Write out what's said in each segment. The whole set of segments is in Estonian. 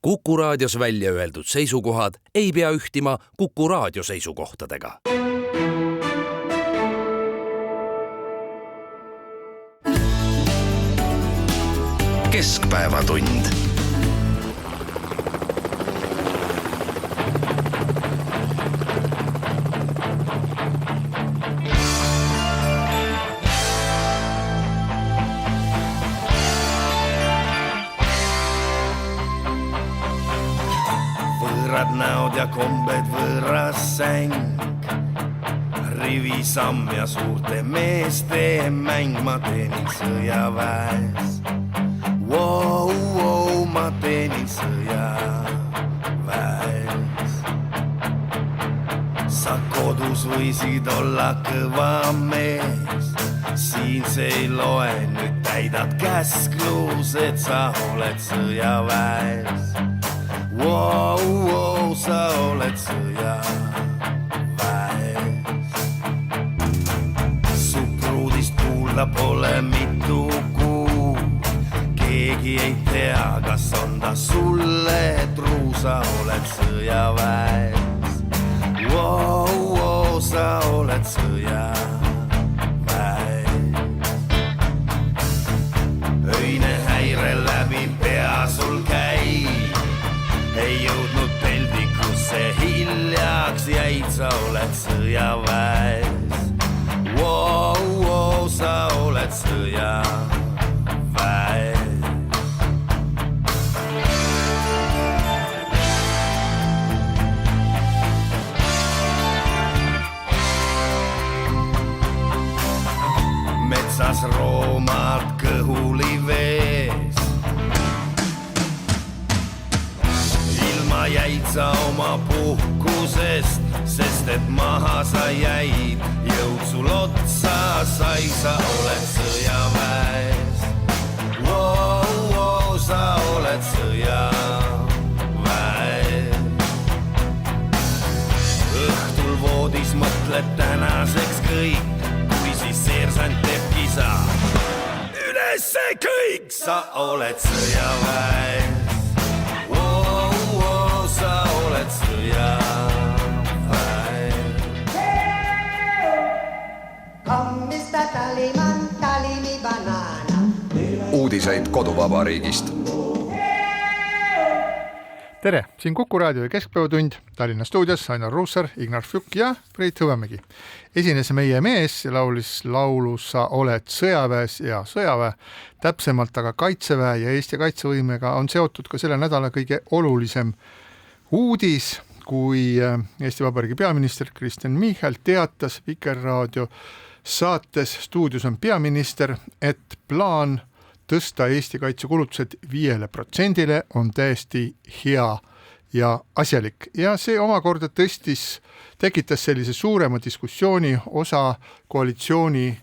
Kuku Raadios välja öeldud seisukohad ei pea ühtima Kuku Raadio seisukohtadega. Keskpäevatund. Võõrad näod ja kombed, võõras säng, rivisamm ja suurte meeste mäng. Ma teenin sõjaväes, ma teenin sõjaväes. Sa kodus võisid olla kõva mees, siin see ei loe, nüüd täidad käsklused, sa oled sõjaväes. Sa oled sõjaväes. Su pruudist kuulda pole mitu kuu, keegi ei tea, kas on ta sulle truu. Sa oled sõjaväes. Sa oled sõjaväes. Öine häire läbi pea sul käib, ei jõudnud peldikusse, hiljaks jäid, sa oled sõjaväes. Sa oled sõjaväes. Metsas roomad kõhuli vees, jäid sa oma puhkusest, sest et maha sa jäid, jõud sul otsa sai, sa oled sõjaväes. Sa oled sõjaväes. Õhtul voodis mõtled tänaseks kõik, kui siis seersant teeb kisa. Ülesse kõik, sa oled sõjaväes. Sa oled sõjaväes. Kommista Taliman, Talimi banaana. Uudiseid koduvabariigist. Tere, siin Kuku Raadio ja Keskpäevatund, Tallinna stuudios Ainar Ruussaar, Ignar Fjuk ja Priit Hõbemägi. Esines meie mees ja laulis laulu Sa oled sõjaväes ja sõjaväe, täpsemalt aga kaitseväe ja Eesti kaitsevõimega on seotud ka selle nädala kõige olulisem uudis, kui Eesti Vabariigi peaminister Kristen Michal teatas Vikerraadio saates Stuudios on peaminister, et plaan tõsta Eesti kaitsekulutused 5% on täiesti hea ja asjalik. Ja see omakorda tekitas sellise suurema diskussiooni, osa koalitsiooni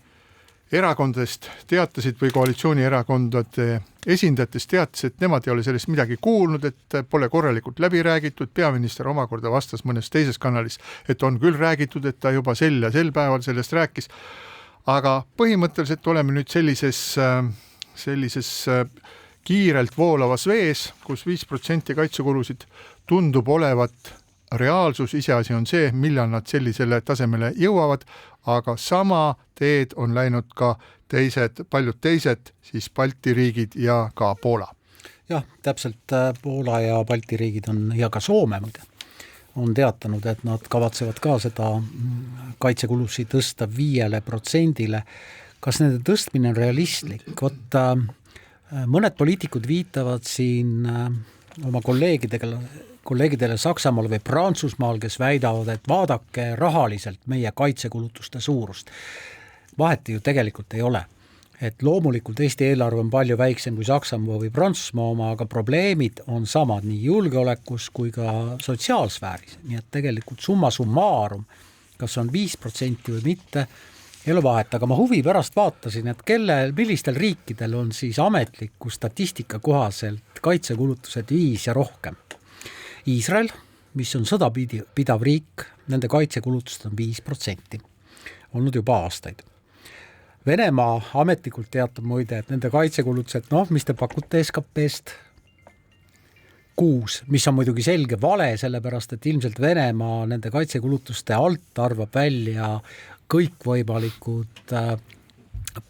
erakondadest teatasid või koalitsioonierakondade esindajatest teatas, et nemad ei ole sellest midagi kuulnud, et pole korralikult läbi räägitud. Peaminister omakorda vastas mõnes teises kanalis, et on küll räägitud, et ta juba sel ja sel päeval sellest rääkis. Aga põhimõtteliselt oleme nüüd sellises kiirelt voolavas vees, kus 5% kaitsekulusid tundub olevat reaalsus, iseasi on see, millal nad sellisele tasemele jõuavad, aga sama teed on läinud ka paljud teised, siis Balti riigid ja ka Poola. Jah, täpselt Poola ja Balti riigid ja ka Soome muide on teatanud, et nad kavatsevad ka seda kaitsekulusi tõsta 5%. Kas nende tõstmine on realistlik? Mõned poliitikud viitavad siin oma kolleegidele Saksamaal või Prantsusmaal, kes väidavad, et vaadake rahaliselt meie kaitsekulutuste suurust. Vahet ju tegelikult ei ole. Et loomulikult Eesti eelarve on palju väiksem kui Saksamaa või Prantsusmaa oma, aga probleemid on samad nii julgeolekus kui ka sotsiaalsfääris. Nii et tegelikult summa summarum, kas on 5% või mitte, ei ole vahet, aga ma huvi pärast vaatasin, et millistel riikidel on siis ametliku statistika kohaselt kaitsekulutused 5 ja rohkem. Iisrael, mis on sõdapidav riik, nende kaitsekulutused on 5%. Olnud juba aastaid. Venemaa ametlikult teatab muide, et nende kaitsekulutused, mis te pakute SKP-st kuus, mis on muidugi selge vale, sellepärast et ilmselt Venemaa nende kaitsekulutuste alt arvab välja kõikvõimalikud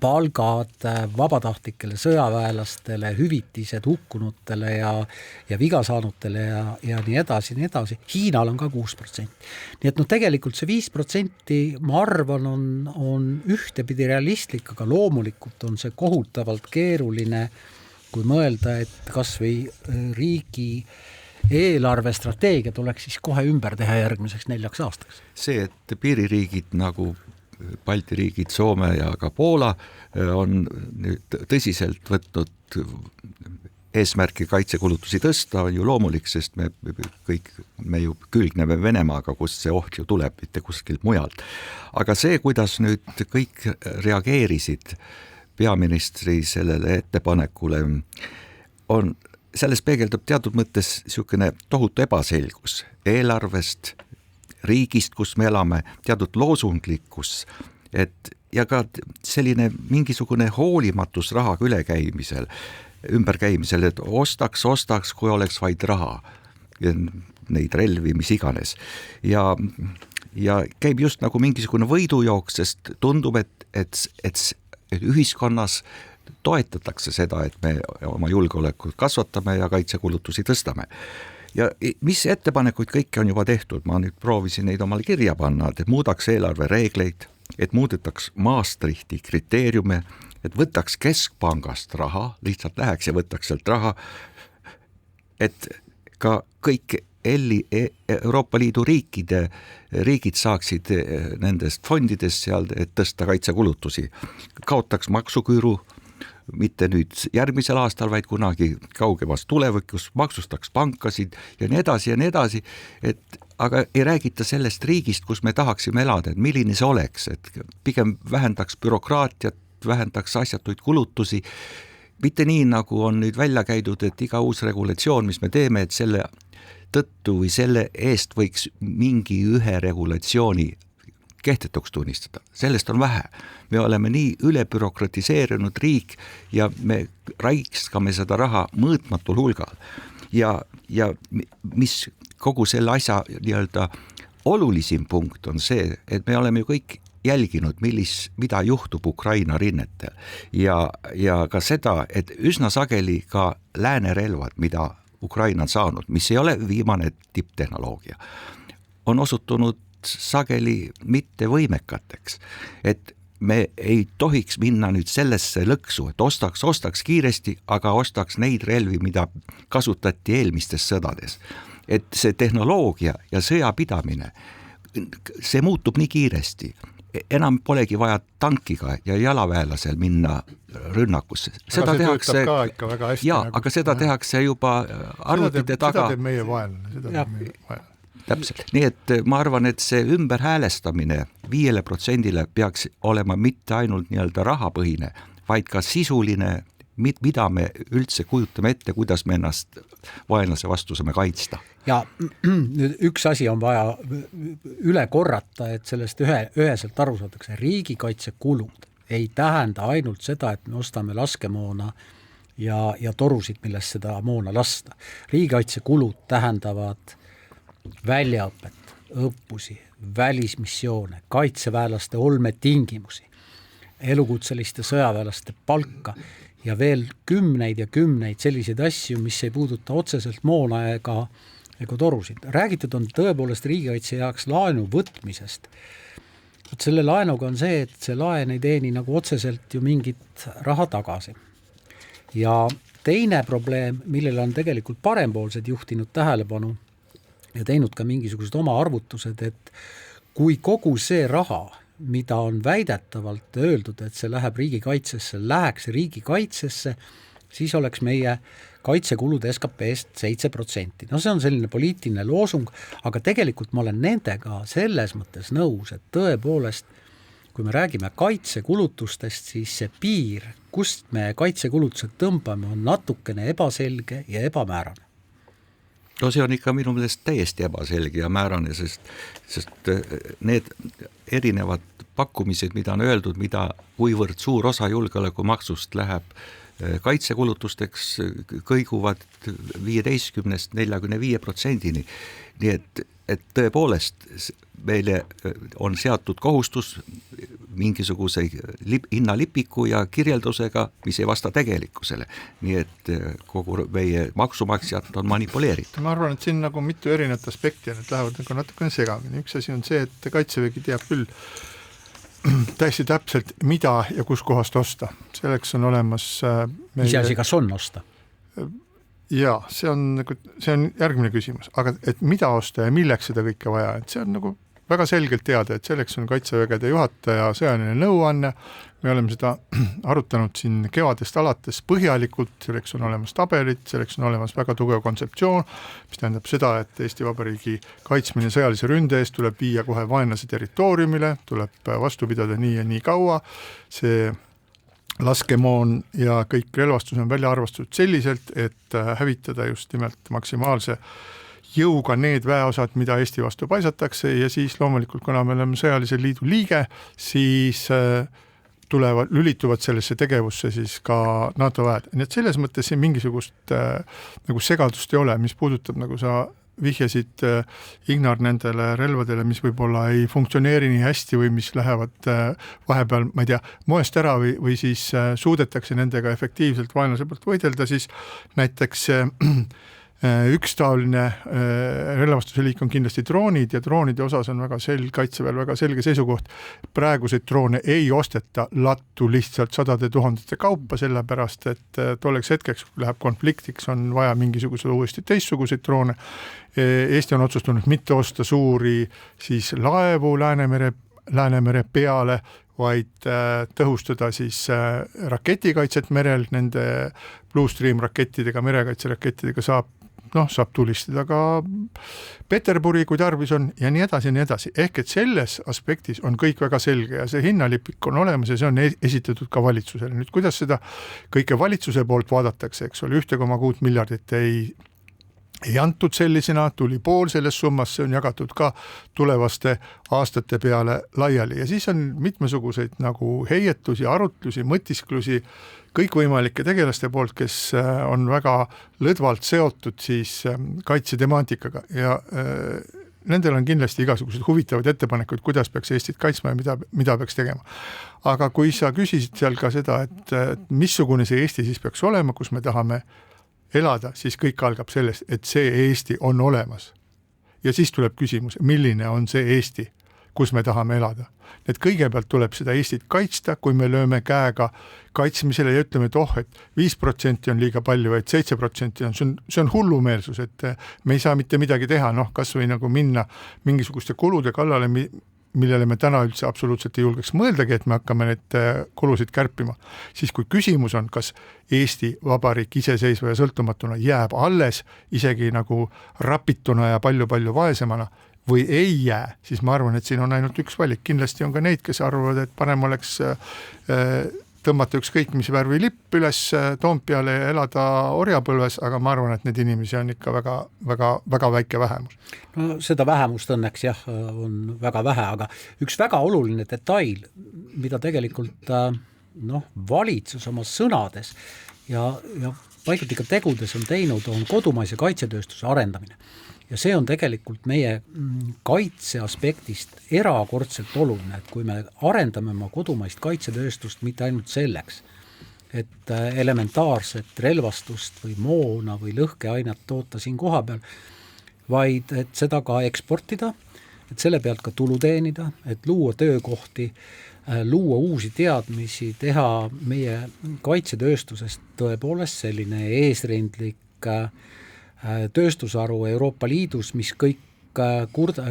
palgad vabatahtlikele sõjaväelastele, hüvitised hukkunutele ja vigasaanutele ja nii edasi, nii edasi. Hiinal on ka 6%. Nii et tegelikult see 5% ma arvan on ühtepidi realistlik, aga loomulikult on see kohutavalt keeruline, kui mõelda, et kas või riigi eelarvestrateegia tuleks siis kohe ümber teha järgmiseks 4 aastaks. See, et piiririigid nagu Balti riigid, Soome ja ka Poola on nüüd tõsiselt võtnud eesmärki kaitsekulutusi tõsta, on ju loomulik, sest me ju külgneme Venemaaga, kust see oht ju tuleb, mitte kuskilt mujalt. Aga see, kuidas nüüd kõik reageerisid peaministri sellele ettepanekule, selles peegeldab teatud mõttes niisugune tohutu ebaselgus eelarvest, riigist, kus me elame, teatud loosunglikkus, ja ka selline mingisugune hoolimatus rahaga ümberkäimisel, et ostaks, kui oleks vaid raha, neid relvi, mis iganes. Ja käib just nagu mingisugune võidujooks, sest tundub, et ühiskonnas toetatakse seda, et me oma julgeolekut kasvatame ja kaitsekulutusi tõstame. Ja mis ettepanekuid kõike on juba tehtud, ma nüüd proovisin neid omale kirja panna, et muudaks eelarve reegleid, et muudetaks Maastrichti kriteeriume, et võtaks keskpangast raha, lihtsalt läheks ja võtaks sealt raha, et ka kõik Euroopa Liidu riigid saaksid nendest fondidest seal, et tõsta kaitsekulutusi, kaotaks maksuküüru, mitte nüüd järgmisel aastal, vaid kunagi kaugemas tulevikus, maksustaks pankasid ja nii edasi, aga ei räägita sellest riigist, kus me tahaksime elada, et milline see oleks, et pigem vähendaks bürokraatiat, vähendaks asjatuid kulutusi, mitte nii, nagu on nüüd välja käidud, et iga uus regulatsioon, mis me teeme, et selle tõttu või selle eest võiks mingi ühe regulatsiooni kehtetuks tunnistada. Sellest on vähe. Me oleme nii ülebürokratiseerinud riik ja me raiskame seda raha mõõtmatul hulgal. Ja mis kogu selle asja nii-öelda olulisim punkt on see, et me oleme ju kõik jälginud, mida juhtub Ukraina rinnetel ja ka seda, et üsna sageli ka läänerelvad, mida Ukraina on saanud, mis ei ole viimane tipptehnoloogia, on osutunud sageli mitte võimekateks, et me ei tohiks minna nüüd sellesse lõksu, et ostaks kiiresti, aga ostaks neid relvi, mida kasutati eelmistes sõdades. Et see tehnoloogia ja sõjapidamine, see muutub nii kiiresti. Enam polegi vaja tankiga ja jalaväelasel minna rünnakusse. Seda tehakse ka ikka väga hästi. Jaa, aga seda tehakse juba arvutite taga. Seda teeb meie vaenlane. Täpselt. Nii et ma arvan, et see ümberhäälestamine 5%-le peaks olema mitte ainult nii-öelda rahapõhine, vaid ka sisuline, mida me üldse kujutame ette, kuidas me ennast vaenlase vastu saame kaitsta. Ja nüüd üks asi on vaja üle korrata, et sellest üheselt aru saadakse. Riigikaitsekulud ei tähenda ainult seda, et me ostame laskemoona ja torusid, millest seda moona lasta. Riigikaitsekulud tähendavad väljaõpet, õppusi, välismissioone, kaitseväelaste olmetingimusi, elukutseliste sõjaväelaste palka ja veel kümneid ja kümneid selliseid asju, mis ei puuduta otseselt moona ega torusid. Räägitud on tõepoolest riigikaitse jaoks laenu võtmisest. Selle laenuga on see, et see laen ei teeni nagu otseselt ju mingit raha tagasi. Ja teine probleem, millele on tegelikult parempoolsed juhtinud tähelepanu ja teinud ka mingisugused oma arvutused, et kui kogu see raha, mida on väidetavalt öeldud, et see läheb riigikaitsesse, läheks riigikaitsesse, siis oleks meie kaitsekulud SKP-st 7%. No see on selline poliitiline loosung, aga tegelikult ma olen nendega selles mõttes nõus, et tõepoolest, kui me räägime kaitsekulutustest, siis see piir, kust me kaitsekulutused tõmbame, on natukene ebaselge ja ebamäärane. No see on ikka minu meelest täiesti ebaselge ja määrane, sest need erinevad pakkumised, mida on öeldud, kuivõrd suur osa julgeolekumaksust läheb kaitsekulutusteks kõiguvad 15–45%. Nii et tõepoolest meile on seatud kohustus mingisuguse hinnalipiku ja kirjeldusega, mis ei vasta tegelikkusele. Nii et kogu meie maksumaksjad on manipuleeritud. Ma arvan, et siin nagu mitu erinevat aspekti ja need lähevad nagu natukene segamini. Üks asi on see, et Kaitsevägi teab küll täiesti täpselt, mida ja kus kohast osta. Selleks on olemas Mis asi, kas on osta? Jaa, see on järgmine küsimus, aga et mida osta ja milleks seda kõike vaja, et see on nagu väga selgelt teada, et selleks on Kaitsevägede juhataja sõjaline nõuanne, me oleme seda arutanud siin kevadest alates põhjalikult, selleks on olemas tabelid, selleks on olemas väga tugev kontseptsioon, mis tähendab seda, et Eesti Vabariigi kaitsmine sõjalise ründe eest tuleb viia kohe vaenlase territooriumile, tuleb vastu pidada nii ja nii kaua, see laskemoon ja kõik relvastus on välja arvastatud selliselt, et hävitada just nimelt maksimaalse jõuga need väeosad, mida Eesti vastu paisatakse ja siis loomulikult, kuna me oleme sõjalise liidu liige, siis lülituvad sellesse tegevusse siis ka NATO väed. Nii et selles mõttes siin mingisugust nagu segadust ei ole, mis puudutab, nagu sa vihjasid Ignar nendele relvadele, mis võib-olla ei funktsioneeri nii hästi või mis lähevad vahepeal, ma ei tea, moest ära või siis suudetakse nendega efektiivselt vaenlase poolt võidelda, siis näiteks üks taoline relvastuse liik on kindlasti droonid ja droonide osas on Kaitseväel väga selge seisukoht. Praeguseid droone ei osteta lattu lihtsalt sadade tuhandete kaupa, sellepärast et tolleks hetkeks, kui läheb konfliktiks, on vaja mingisugused uuesti teistsuguseid droone. Eesti on otsustanud mitte osta suuri siis laevu Läänemere peale, vaid tõhustada siis raketikaitset merel, nende Blue Stream rakettidega, merekaitserakettidega saab tulistada ka Peterburi, kui tarvis on, ja nii edasi ja nii edasi. Ehk et selles aspektis on kõik väga selge ja see hinnalipik on olemas ja see on esitatud ka valitsusele. Nüüd, kuidas seda kõike valitsuse poolt vaadatakse, eks ole, 1,6 miljardit ei antud sellisena, tuli pool sellest summast, see on jagatud ka tulevaste aastate peale laiali ja siis on mitmesuguseid nagu heietusi, arutlusi, mõtisklusi kõikvõimalike tegelaste poolt, kes on väga lõdvalt seotud siis kaitsetemantikaga ja nendel on kindlasti igasugused huvitavad ettepanekud, kuidas peaks Eestit kaitsma ja mida peaks tegema. Aga kui sa küsisid seal ka seda, et missugune see Eesti siis peaks olema, kus me tahame elada, siis kõik algab sellest, et see Eesti on olemas. Ja siis tuleb küsimus, milline on see Eesti, kus me tahame elada. Et kõigepealt tuleb seda Eestit kaitsta, kui me lööme käega kaitsmisele ja ütleme, et 5% on liiga palju, et 7% on, see on hullumeelsus, et me ei saa mitte midagi teha, kas või nagu minna mingisuguste kulude kallale, millele me täna üldse absoluutselt ei julgeks mõeldagi, et me hakkame need kulusid kärpima. Siis kui küsimus on, kas Eesti Vabariik iseseisva ja sõltumatuna jääb alles isegi nagu rapituna ja palju-palju vaesemana või ei jää, siis ma arvan, et siin on ainult üks valik. Kindlasti on ka neid, kes arvavad, et parem oleks tõmmata ükskõik mis värvi lipp üles Toompeale ja elada orjapõlves, aga ma arvan, et need inimesi on ikka väga väike vähemus. No, seda vähemust õnneks on väga vähe, aga üks väga oluline detail, mida tegelikult valitsus oma sõnades ja paiguti ka tegudes on teinud, on kodumaise kaitsetööstuse arendamine. Ja see on tegelikult meie kaitse aspektist erakordselt oluline, et kui me arendame oma kodumaist kaitsetööstust mitte ainult selleks, et elementaarset relvastust või moona või lõhkeainet toota siin koha peal, vaid et seda ka eksportida, et selle pealt ka tulu teenida, et luua töökohti, luua uusi teadmisi, teha meie kaitsetööstusest tõepoolest selline eesrindlik tööstusaru Euroopa Liidus, mis kõik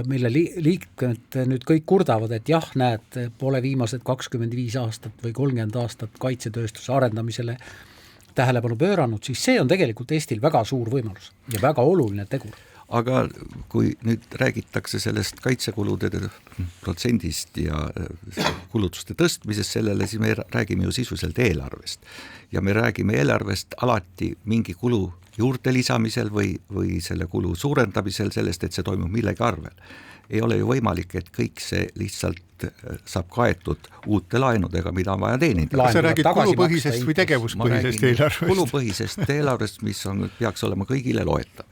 mille liikmed nüüd kõik kurdavad, et jah, näed, pole viimased 25 aastat või 30 aastat kaitsetööstuse arendamisele tähelepanu pööranud, siis see on tegelikult Eestil väga suur võimalus ja väga oluline tegur. Aga kui nüüd räägitakse sellest kaitsekulude protsendist ja kulutuste tõstmisest sellele, siis me räägime ju sisuliselt eelarvest. Ja me räägime eelarvest alati mingi kulu juurde lisamisel või selle kulu suurendamisel sellest, et see toimub millegi arvel. Ei ole ju võimalik, et kõik see lihtsalt saab kaetud uute laenudega, mida on vaja teenida. Sa räägid kulupõhisest või tegevuspõhisest eelarvest? Kulupõhisest eelarvest, mis peaks olema kõigile loetav.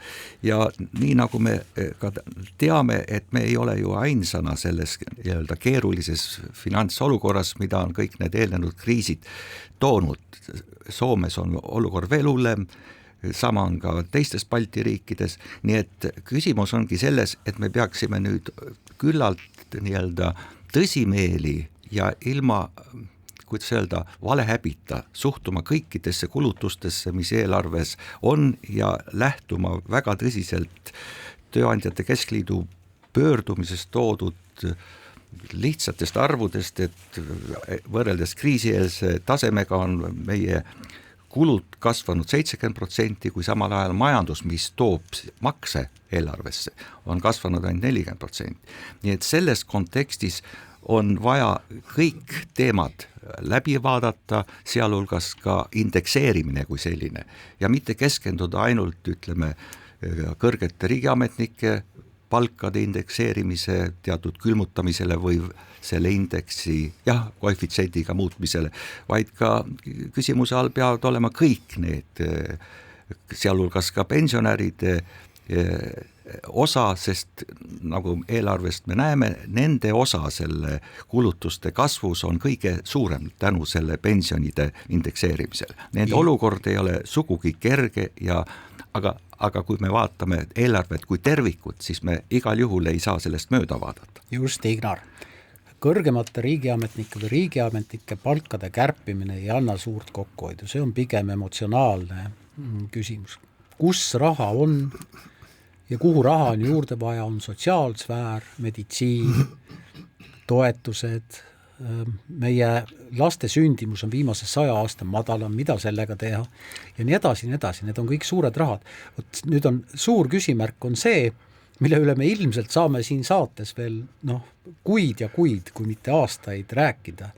Ja nii nagu me ka teame, et me ei ole ju ainsana selles nii-öelda keerulises finantsolukorras, mida on kõik need eelnenud kriisid toonud. Soomes on olukord veel hullem, sama on ka teistes Balti riikides, nii et küsimus ongi selles, et me peaksime nüüd küllalt nii-öelda tõsimeeli ja ilma, kuidas öelda, valehäbita suhtuma kõikidesse kulutustesse, mis eelarves on ja lähtuma väga tõsiselt Tööandjate Keskliidu pöördumisest toodud lihtsatest arvudest, et võrreldes kriisieelse tasemega on meie kulud kasvanud 70%, kui samal ajal majandus, mis toob makse eelarvesse, on kasvanud ainult 40%. Nii et selles kontekstis on vaja kõik teemad läbi vaadata, sealhulgas ka indekseerimine kui selline ja mitte keskenduda ainult, ütleme, kõrgete riigiametnike palkade indekseerimise, teatud külmutamisele või selle indeksi koefitsiendiga muutmisele, vaid ka küsimuse all peavad olema kõik need, sealhulgas ka pensionäride osa, sest nagu eelarvest me näeme, nende osa selle kulutuste kasvus on kõige suurem tänu selle pensionide indekseerimisele. Nende olukord ei ole sugugi kerge aga kui me vaatame eelarvet kui tervikut, siis me igal juhul ei saa sellest mööda vaadata. Just, Ignar. Kõrgemate riigiametnike või riigiametnike palkade kärpimine ei anna suurt kokkuhoidu, see on pigem emotsionaalne küsimus. Kus raha on ja kuhu raha on juurde vaja, on sotsiaalsfäär, meditsiin, toetused, meie laste sündimus on viimase 100 aasta madalam, mida sellega teha ja nii edasi, need on kõik suured rahad. Nüüd on suur küsimärk on see, mille üle me ilmselt saame siin saates veel kuid ja kuid, kui mitte aastaid rääkida,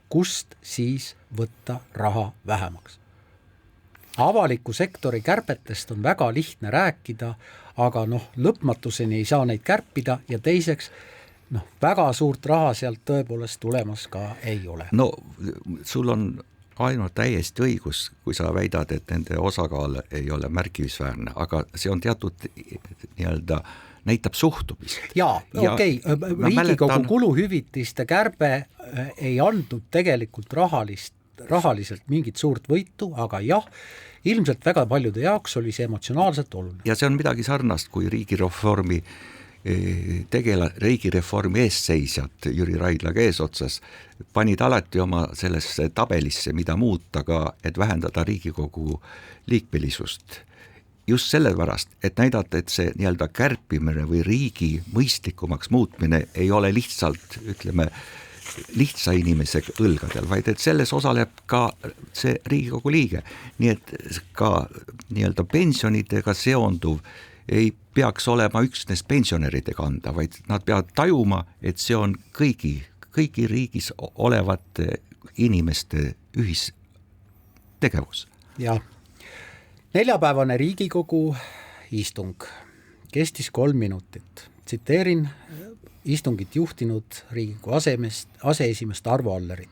kust siis võtta raha vähemaks. Avaliku sektori kärbetest on väga lihtne rääkida, aga lõpmatuseni ei saa neid kärpida ja teiseks väga suurt raha sealt tõepoolest tulemas ka ei ole. No sul on ainult täiesti õigus, kui sa väidad, et nende osakaal ei ole märkimisväärne, aga see on teatud nii-öelda näitab suhtumist. Jaa, okei. Riigikogu kuluhüvitiste kärbe ei andnud tegelikult rahaliselt mingit suurt võitu, aga jah, ilmselt väga paljude jaoks oli see emotsionaalselt oluline. Ja see on midagi sarnast, kui riigireformi eesseisjad Jüri Raidlaga eesotsas panid alati oma sellesse tabelisse, mida muuta ka, et vähendada Riigikogu liikmelisust. Just sellepärast, et näidata, et see nii-öelda kärpimine või riigi mõistlikumaks muutmine ei ole lihtsalt, ütleme, lihtsa inimese õlgadel, vaid et selles osaleb ka see Riigikogu liige. Nii et ka nii-öelda pensionidega seonduv ei peaks olema üksnes pensionäride kanda, vaid nad peavad tajuma, et see on kõigi riigis olevate inimeste ühistegevus. Jah. Neljapäevane Riigikogu istung kestis 3 minutit. Tsiteerin istungit juhtinud Riigikogu aseesimeest Arvo Allerit.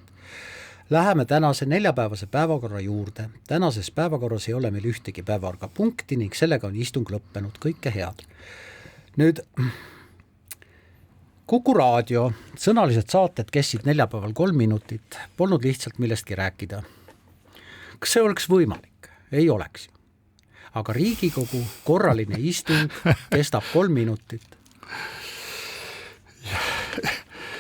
Läheme tänase neljapäevase päevakorra juurde. Tänases päevakorras ei ole meil ühtegi päevakorra punkti ning sellega on istung lõppenud. Kõike head. Nüüd Kuku raadio sõnalised saated kestsid neljapäeval 3 minutit. Polnud lihtsalt millestki rääkida. Kas see oleks võimalik? Ei oleks. Aga Riigikogu korraline istung kestab 3 minutit.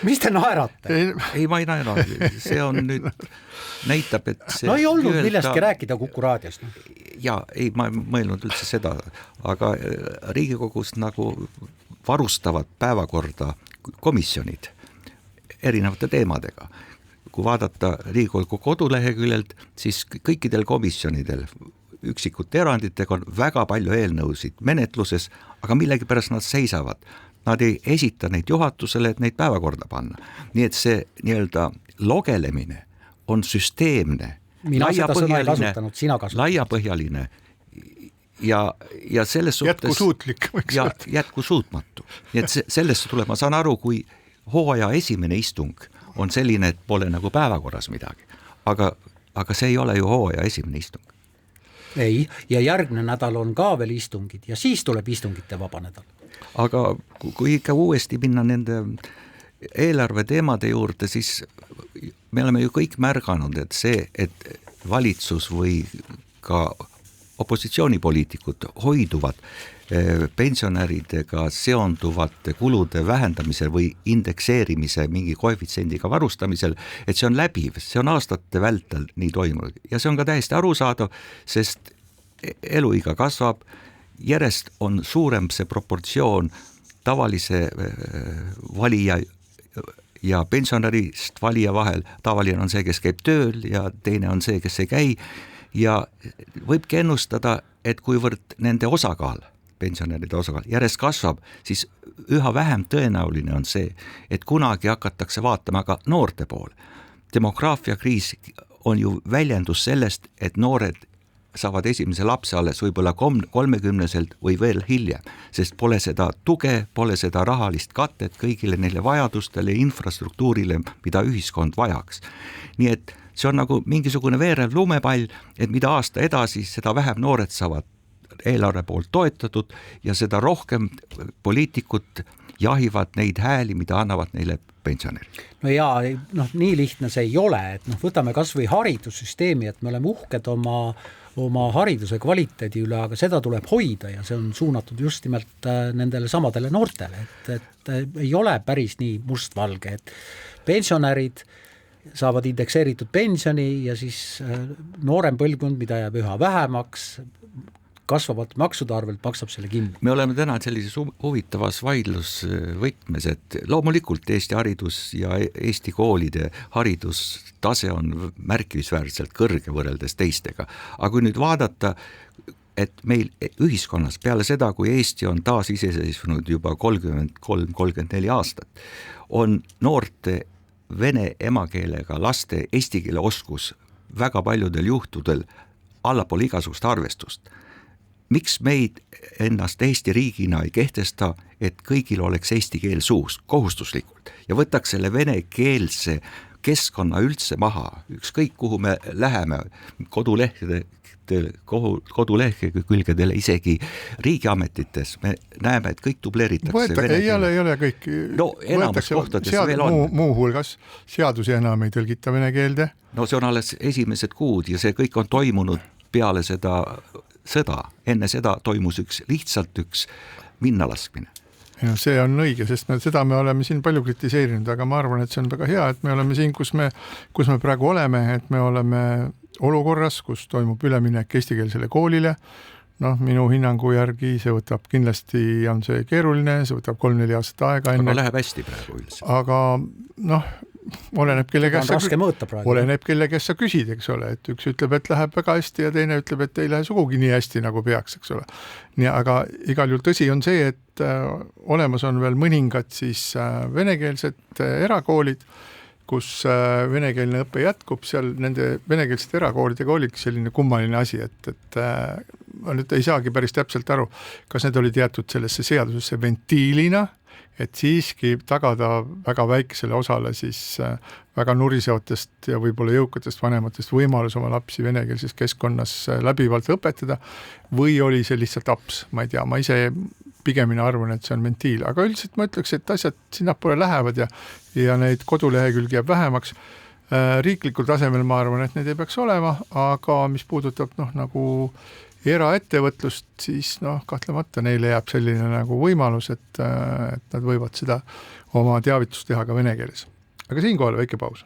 Mis te naerate? Ei, ma ei naera. See on nüüd näitab, et see... No ei olnud millestki rääkida Kuku raadios. Ja, ei, ma ei mõelnud üldse seda, aga Riigikogus nagu varustavad päevakorda komisjonid erinevate teemadega. Kui vaadata Riigikogu koduleheküljelt, siis kõikidel komisjonidel üksikute eranditega on väga palju eelnõusid menetluses, aga millegipärast nad seisavad. Nad ei esita neid juhatusele, et neid päevakorda panna. Nii et see nii-öelda logelemine on süsteemne, mina seda sõna ei kasutanud, sina kasutanud. Laiapõhjaline ja selles suhtes jätkusuutlik võiks ja öelda. jätkusuutmatu. Nii et sellest tuleb, ma saan aru, kui hooaja esimene istung on selline, et pole nagu päevakorras midagi, aga see ei ole ju hooaja esimene istung. Ei, ja järgne nädal on ka veel istungid ja siis tuleb istungite vaba nädal. Aga kui ikka uuesti minna nende eelarve teemade juurde, siis me oleme ju kõik märganud, et see, et valitsus või ka opositsioonipoliitikud hoiduvad pensionäridega seonduvate kulude vähendamisel või indekseerimise mingi koefitsiendiga varustamisel, et see on läbiv, see on aastate vältel nii toimunud ja see on ka täiesti arusaadav, sest eluiga kasvab, järjest on suurem see proportsioon tavalise valija ja pensionärist valija vahel. Tavaline on see, kes käib tööl ja teine on see, kes ei käi ja võibki ennustada, et kuivõrd nende osakaal, pensionäride osakaal järjest kasvab, siis üha vähem tõenäoline on see, et kunagi hakatakse vaatama ka noorte poole. Demograafiakriis on ju väljendus sellest, et noored saavad esimese lapse alles võib-olla 30-selt või veel hiljem, sest pole seda tuge, pole seda rahalist katet kõigile neile vajadustele ja infrastruktuurile, mida ühiskond vajaks. Nii et see on nagu mingisugune veerev lumepall, et mida aasta edasi, seda vähem noored saavad eelarve poolt toetatud ja seda rohkem poliitikud jahivad neid hääli, mida annavad neile pensionärid. No ja nii lihtne see ei ole, et võtame kas või haridussüsteemi, et me oleme uhked oma hariduse kvaliteedi üle, aga seda tuleb hoida ja see on suunatud just nimelt nendele samadele noortele, et ei ole päris nii mustvalge, et pensionärid saavad indekseeritud pensioni ja siis noorem põlvkond, mida jääb üha vähemaks, kasvavat maksude arvelt maksab selle kinni. Me oleme täna sellises huvitavas vaidlusvõtmes, et loomulikult Eesti haridus ja Eesti koolide haridustase on märkimisväärselt kõrge võrreldes teistega. Aga kui nüüd vaadata, et meil ühiskonnas peale seda, kui Eesti on taas iseseisvunud juba 33-34 aastat, on noorte vene emakeelega laste eesti keele oskus väga paljudel juhtudel allapool igasugust arvestust. Miks meid ennast Eesti riigina ei kehtesta, et kõigil oleks eesti keel suus kohustuslikult ja võtaks selle venekeelse keskkonna üldse maha, ükskõik kuhu me läheme, kodulehke külgedele, isegi riigiametites, me näeme, et kõik dubleeritakse. Ei ole kõik. No enamus kohtades veel on. Muu hulgas seadusi enam ei tõlgita vene keelde. No see on alles esimesed kuud ja see kõik on toimunud peale seda sõda. Enne seda toimus lihtsalt üks minnalaskmine. Ja see on õige, sest seda me oleme siin palju kritiseerinud, aga ma arvan, et see on väga hea, et me oleme siin, kus me praegu oleme, et me oleme olukorras, kus toimub üleminek eestikeelsele koolile. Minu hinnangu järgi see võtab kindlasti, on see keeruline, see võtab 3-4 aastat aega enne. Aga läheb hästi praegu üldse. Aga oleneb kelle käest sa küsid, eks ole, et üks ütleb, et läheb väga hästi ja teine ütleb, et ei lähe sugugi nii hästi nagu peaks, eks ole. Aga igal juhul tõsi on see, et olemas on veel mõningad siis venekeelsed erakoolid, kus venekeelne õpe jätkub, seal nende venekeelsete erakoolidega oligi selline kummaline asi, et ma nüüd ei saagi päris täpselt aru, kas need olid jäetud sellesse seadusesse ventiilina, et siiski tagada väga väikesele osale siis väga nurisevatest ja võib-olla jõukatest vanematest võimalus oma lapsi venekeelses keskkonnas läbivalt õpetada või oli see lihtsalt aps, ma ei tea, ma ise pigemini arvan, et see on ventiil, aga üldiselt ma ütleks, et asjad sinnapoole lähevad ja neid kodulehekülgi jääb vähemaks. Riiklikul tasemel ma arvan, et need ei peaks olema, aga mis puudutab nagu eraettevõtlust, siis kahtlemata neile jääb selline nagu võimalus, et nad võivad seda oma teavitust teha ka vene keeles. Aga siinkohal väike paus.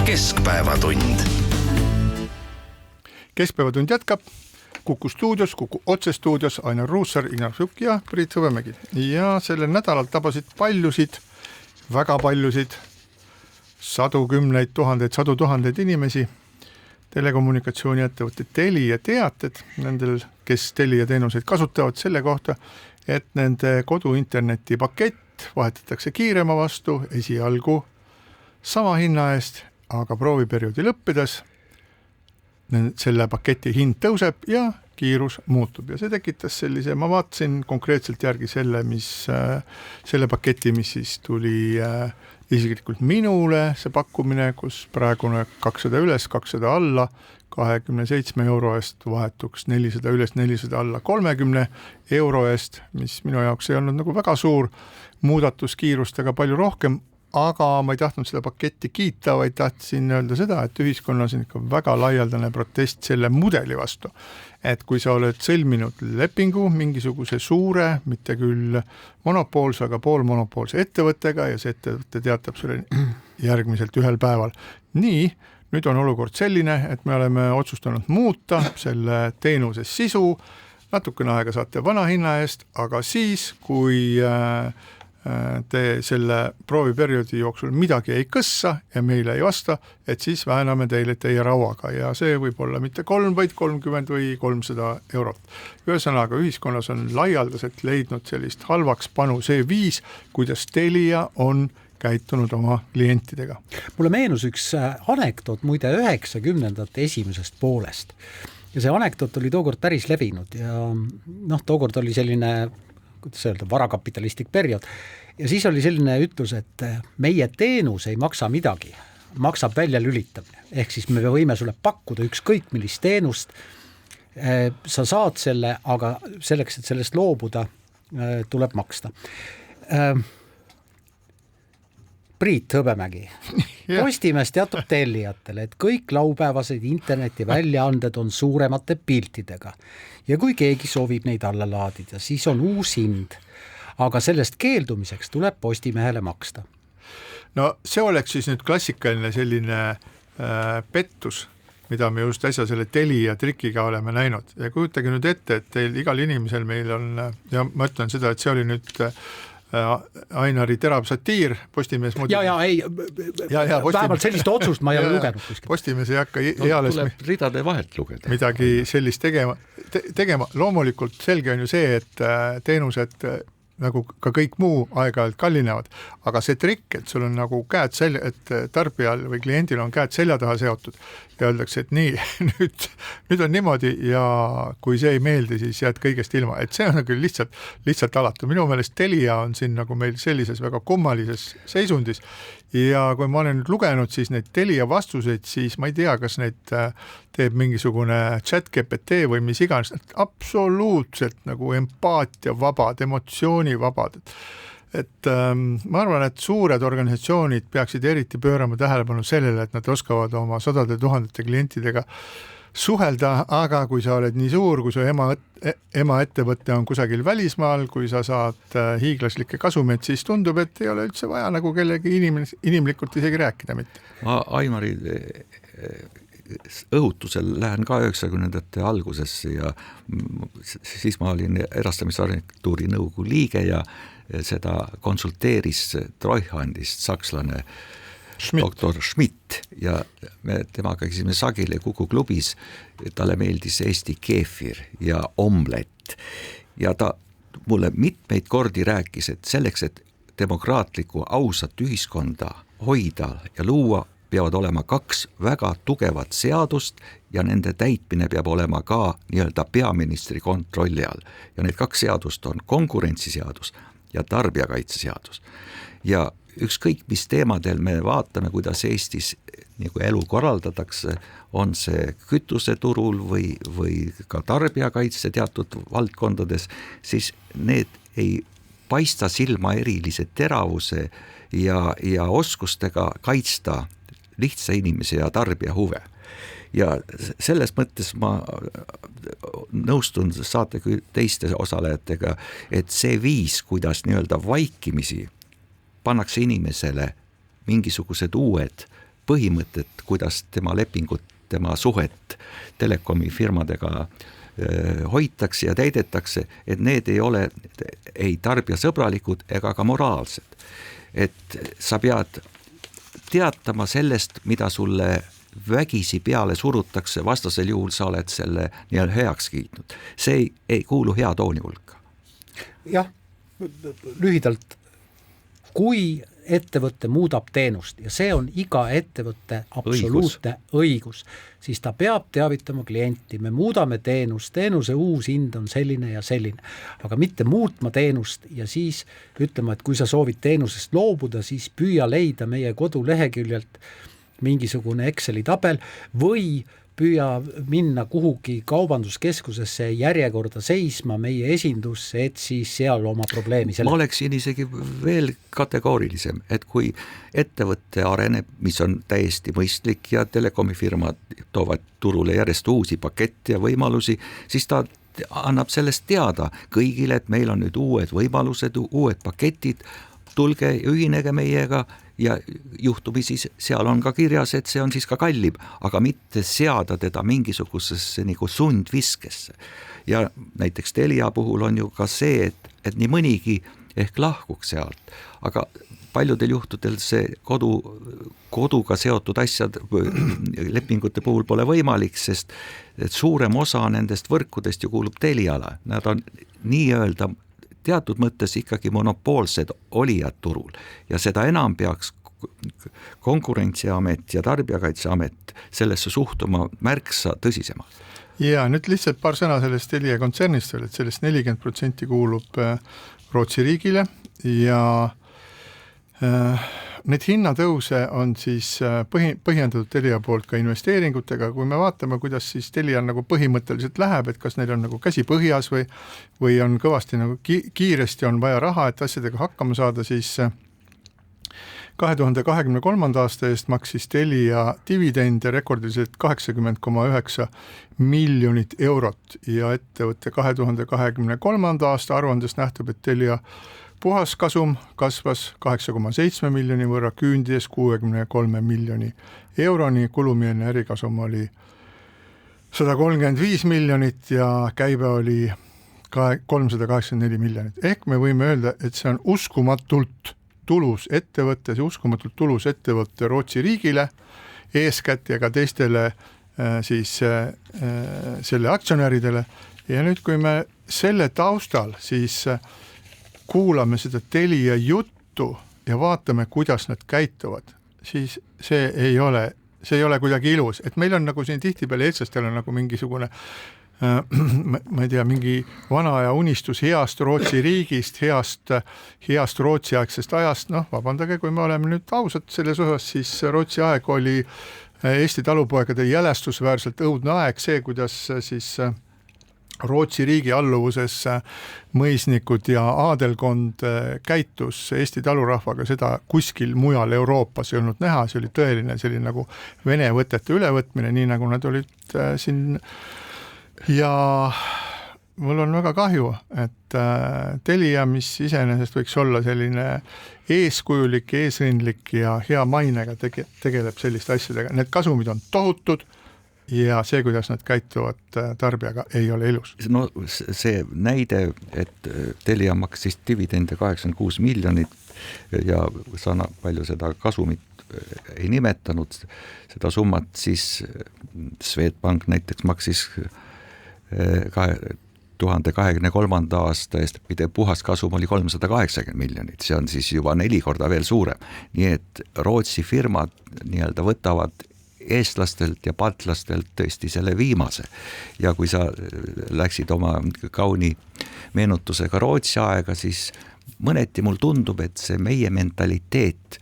Keskpäevatund. Keskpäevatund jätkab. Kuku stuudios, Kuku otsestuudios Ainar Ruussaar, Ignar Fjuk ja Priit Hõbemägi. Ja sellel nädalal tabasid paljusid, väga paljusid, sadu tuhandeid inimesi telekommunikatsiooni ettevõtted Telia teated nendel, kes Telia teenuseid kasutavad selle kohta, et nende kodu interneti pakett vahetatakse kiirema vastu esialgu sama hinna eest, aga prooviperioodi lõppides selle paketi hind tõuseb ja kiirus muutub ja see tekitas sellise, ma vaatasin konkreetselt järgi selle paketi, mis siis tuli isiklikult minule, see pakkumine, kus praegune 200 üles, 200 alla, 27 euro eest vahetuks 400 üles, 400 alla 30 euro eest, mis minu jaoks ei olnud nagu väga suur muudatus kiirustega palju rohkem, aga ma ei tahtnud seda paketti kiita, vaid tahtsin öelda seda, et ühiskonnas on ikka väga laialdane protest selle mudeli vastu. Et kui sa oled sõlminud lepingu mingisuguse suure, mitte küll monopoolse, aga poolmonopoolse ettevõttega ja see ettevõte teatab sulle järgmiselt ühel päeval. Nii, nüüd on olukord selline, et me oleme otsustanud muuta selle teenuse sisu, natukene aega saate vana hinna eest, aga siis, kui te selle prooviperioodi jooksul midagi ei kõssa ja meile ei vasta, et siis vähename teile teie rauaga ja see võib olla mitte 3, vaid 30 või 300 eurot. Ühesõnaga, ühiskonnas on laialdaselt leidnud sellist halvaks panu see viis, kuidas Telia on käitunud oma klientidega. Mulle meenus üks anekdoot muide 90ndate esimesest poolest ja see anekdoot oli tookord päris levinud ja tookord oli selline kuidas öelda, varakapitalistlik periood. Ja siis oli selline ütlus, et meie teenus ei maksa midagi, maksab välja lülitamine. Ehk siis me võime sulle pakkuda ükskõik millist teenust, sa saad selle, aga selleks, et sellest loobuda, tuleb maksta. Priit Hõbemägi. Postimees teatab tellijatele, et kõik laupäevased interneti väljaanded on suuremate piltidega ja kui keegi soovib neid alla laadida, siis on uus hind, aga sellest keeldumiseks tuleb Postimehele maksta. No see oleks siis nüüd klassikaline selline pettus, mida me just äsja selle Telia trikiga oleme näinud ja kujutage nüüd ette, et teil igal inimesel meil on, ja ma ütlen seda, et see oli nüüd Ainari terav satiir, Postimees vähemalt sellist otsust ma ei ole lugenud kuskil. Postimees ei hakka eales tuleb ridade vahelt lugeda. Midagi sellist tegema. Loomulikult selge on ju see, et teenused nagu ka kõik muu aeg-ajalt kallinevad, aga see trikk, et sul on nagu käed et tarbijal või kliendil on käed selja taha seotud ja öeldakse, et nii, nüüd on niimoodi ja kui see ei meeldi, siis jääd kõigest ilma. Et see on küll lihtsalt alatu. Minu meelest Telia on siin nagu meil sellises väga kummalises seisundis ja kui ma olen nüüd lugenud siis neid Telia vastuseid, siis ma ei tea, kas neid teeb mingisugune ChatGPT või mis iganes, absoluutselt nagu empaatia vabad, emotsiooni vabad. Et ma arvan, et suured organisatsioonid peaksid eriti pöörama tähelepanu sellele, et nad oskavad oma sadade tuhandete klientidega suhelda, aga kui sa oled nii suur, kui su ema ettevõte on kusagil välismaal, kui sa saad hiiglaslikke kasumeid, siis tundub, et ei ole üldse vaja nagu kellegi inimlikult isegi rääkida mitte. Ma Aimari õhutusel lähen ka 90ndate algusesse ja siis ma olin erastamisagentuuri nõukogu liige ja seda konsulteeris Treuhandist sakslane doktor Schmidt ja me temaga käisime sageli Kuku klubis, talle meeldis Eesti keefir ja omlett ja ta mulle mitmeid kordi rääkis, et selleks, et demokraatlikku ausat ühiskonda hoida ja luua, peavad olema 2 väga tugevat seadust ja nende täitmine peab olema ka nii-öelda peaministri kontrolli all. Ja need 2 seadust on konkurentsiseadus ja tarbijakaitseseadus. Ja ükskõik mis teemadel me vaatame, kuidas Eestis nagu elu korraldatakse, on see kütuseturul või ka tarbijakaitse teatud valdkondades, siis need ei paista silma erilise teravuse ja oskustega kaitsta lihtsa inimese ja tarbija huve. Ja selles mõttes ma nõustun saate teiste osalejatega, et see viis, kuidas nii-öelda vaikimisi pannakse inimesele mingisugused uued põhimõtted, kuidas tema lepingut, tema suhet telekomi firmadega hoitakse ja täidetakse, et need ei ole ei tarbijasõbralikud ega ka moraalsed. Et sa pead teatama sellest, mida sulle vägisi peale surutakse, vastasel juhul sa oled selle nii-öelda heaks kiitnud. See ei kuulu hea tooni hulka. Jah, lühidalt, kui ettevõte muudab teenust ja see on iga ettevõtte absoluutne õigus, siis ta peab teavitama klienti, me muudame teenust, teenuse uus hind on selline ja selline, aga mitte muutma teenust ja siis ütlema, et kui sa soovid teenusest loobuda, siis püüa leida meie koduleheküljelt mingisugune Exceli tabel või püüa minna kuhugi kaubanduskeskusesse järjekorda seisma meie esindusse, et siis seal oma probleemi Ma oleksin isegi veel kategoorilisem, et kui ettevõtte areneb, mis on täiesti mõistlik ja telekomifirmad toovad turule järjest uusi pakette ja võimalusi, siis ta annab sellest teada kõigile, et meil on nüüd uued võimalused, uued paketid, tulge ja ühinege meiega ja juhtumi siis seal on ka kirjas, et see on siis ka kallim, aga mitte seada teda mingisugusesse nagu sundviskesse. Ja näiteks Telia puhul on ju ka see, et nii mõnigi ehk lahkuks sealt, aga paljudel juhtudel see koduga seotud asjad lepingute puhul pole võimalik, sest et suurem osa nendest võrkudest ju kuulub Teliale, nad on nii-öelda teatud mõttes ikkagi monopoolsed olijad turul ja seda enam peaks Konkurentsiamet ja Tarbijakaitseamet sellesse suhtuma märksa tõsisemalt. Ja nüüd lihtsalt paar sõna sellest Telia kontsernist veel, et sellest 40% kuulub Rootsi riigile ja need hinnatõuse on siis põhjendatud Telia poolt ka investeeringutega, kui me vaatame, kuidas siis Telia nagu põhimõtteliselt läheb, et kas neil on nagu käsi põhjas või on kõvasti nagu kiiresti on vaja raha, et asjadega hakkama saada, siis 2023. aasta eest maksis Telia dividende rekordiliselt 80,9 miljonit eurot ja ettevõtte 2023. aasta aruandest nähtub, et Telia puhaskasum kasvas 8,7 miljoni võrra, küündides 63 miljoni euroni, kulumielne ärikasum oli 135 miljonit ja käibe oli 384 miljonit. Ehk me võime öelda, et see on uskumatult tulus ettevõtte, Rootsi riigile, eeskätt ja ka teistele siis selle aktsionäridele. Ja nüüd, kui me selle taustal siis kuulame seda Telia juttu ja vaatame, kuidas nad käituvad, siis see ei ole kuidagi ilus. Et meil on nagu siin tihtipeale eestlastel on nagu mingisugune ma ei tea, mingi vana aja unistus heast Rootsi riigist, heast Rootsi aegsest ajast, vabandage, kui me oleme nüüd ausad selles osas, siis Rootsi aeg oli Eesti talupoegade jälestusväärselt õudne aeg, see, kuidas siis Rootsi riigi alluvuses mõisnikud ja aadelkond käitus Eesti talurahvaga, seda kuskil mujal Euroopas ei olnud näha, see oli tõeline selline nagu Vene võtete ülevõtmine, nii nagu nad olid siin. Ja mul on väga kahju, et Telia, mis iseenesest võiks olla selline eeskujulik, eesrindlik ja hea mainega tegeleb selliste asjadega. Need kasumid on tohutud ja see, kuidas nad käituvad tarbijaga, ei ole ilus. No see näide, et Telia maksis dividende 86 miljonit ja sana palju seda kasumit ei nimetanud, seda summat, siis Swedbank näiteks maksis 2023. aasta eest puhaskasum oli 380 miljonit, see on siis juba 4 korda veel suurem. Nii et Rootsi firmad nii-öelda võtavad eestlastelt ja baltlastelt tõesti selle viimase. Ja kui sa läksid oma kauni meenutusega Rootsi aega, siis mõneti mul tundub, et see meie mentaliteet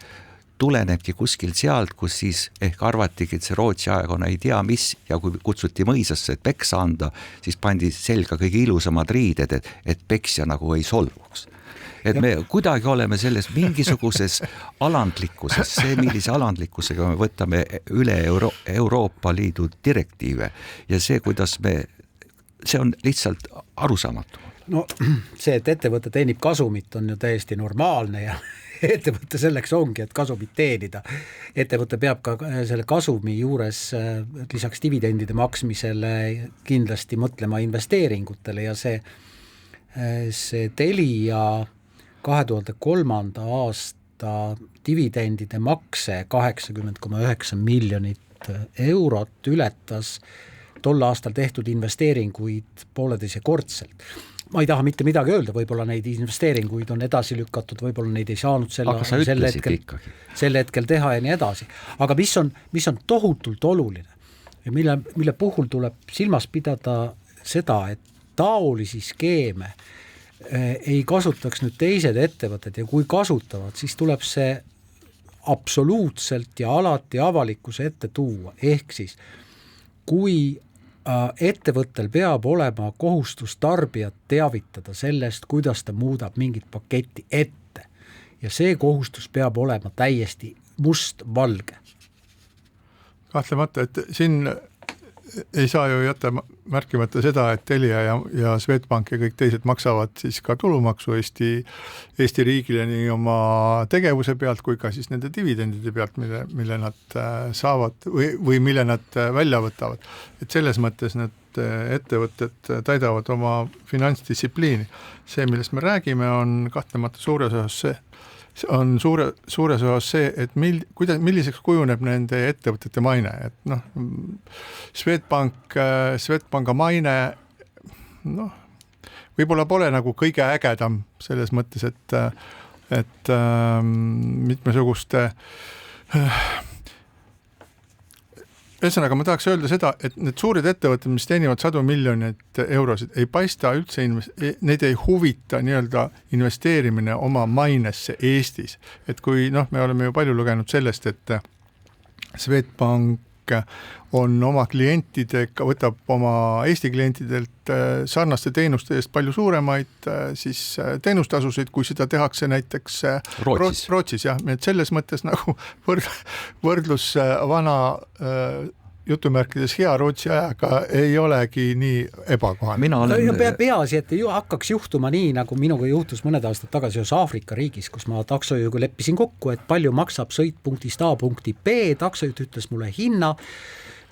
tulenebki kuskil sealt, kus siis ehk arvatigi, et see Rootsi aegona ei tea mis ja kui kutsuti mõisasse, et peksa anda, siis pandi selga kõige ilusamad riided, et peksja nagu ei solvuks. Et me kuidagi oleme selles mingisuguses alandlikkuses, see millise alandlikkusega me võtame üle Euroopa Liidu direktiive ja see, kuidas see on lihtsalt arusaamatu. No see, et ettevõte teenib kasumit, on ju täiesti normaalne ja ettevõte selleks ongi, et kasumit teenida. Ettevõte peab ka selle kasumi juures lisaks dividendide maksmisele kindlasti mõtlema investeeringutele ja see Telia 2003. aasta dividendide makse 80,9 miljonit eurot ületas tol aastal tehtud investeeringuid 1,5-kordselt. Ma ei taha mitte midagi öelda, võib-olla neid investeeringuid on edasi lükatud, võib-olla neid ei saanud sel hetkel teha ja nii edasi. Aga mis on tohutult oluline ja mille puhul tuleb silmas pidada seda, et taolisi skeeme ei kasutaks nüüd teised ettevõtted ja kui kasutavad, siis tuleb see absoluutselt ja alati avalikkuse ette tuua. Ehk siis, kui ettevõttel peab olema kohustus tarbijat teavitada sellest, kuidas ta muudab mingit paketti ette ja see kohustus peab olema täiesti mustvalge. Kahtlemata, et siin ei saa ju jätta märkimata seda, et Telia ja Swedbank ja kõik teised maksavad siis ka tulumaksu Eesti riigile nii oma tegevuse pealt kui ka siis nende dividendide pealt, mille nad saavad või mille nad välja võtavad. Et selles mõttes need ettevõtted täidavad oma finantsdistsipliini. See, millest me räägime, on kahtlemata suures osas see, et milliseks kujuneb nende ettevõtete maine. Et Swedbanka maine võib-olla pole nagu kõige ägedam selles mõttes, et mitmesuguste ühesõnaga, ma tahaks öelda seda, et need suured ettevõtted, mis teenivad 100 miljonit eurosid, ei paista üldse, neid ei huvita nii-öelda investeerimine oma mainesse Eestis. Et kui, me oleme ju palju lugenud sellest, et Swedbank on oma klientidega, võtab oma Eesti klientidelt sarnaste teenuste eest palju suuremaid siis teenustasusid, kui seda tehakse näiteks Rootsis. Jah. Et selles mõttes nagu võrdlus vana jutumärkides hea Rootsi ajaga ei olegi nii ebakohane. Peaasi, et ei hakkaks juhtuma nii, nagu minuga juhtus mõned aastad tagasi just Aafrika riigis, kus ma taksojuhiga leppisin kokku, et palju maksab sõit punktist A punkti B, taksojuht ütles mulle hinna,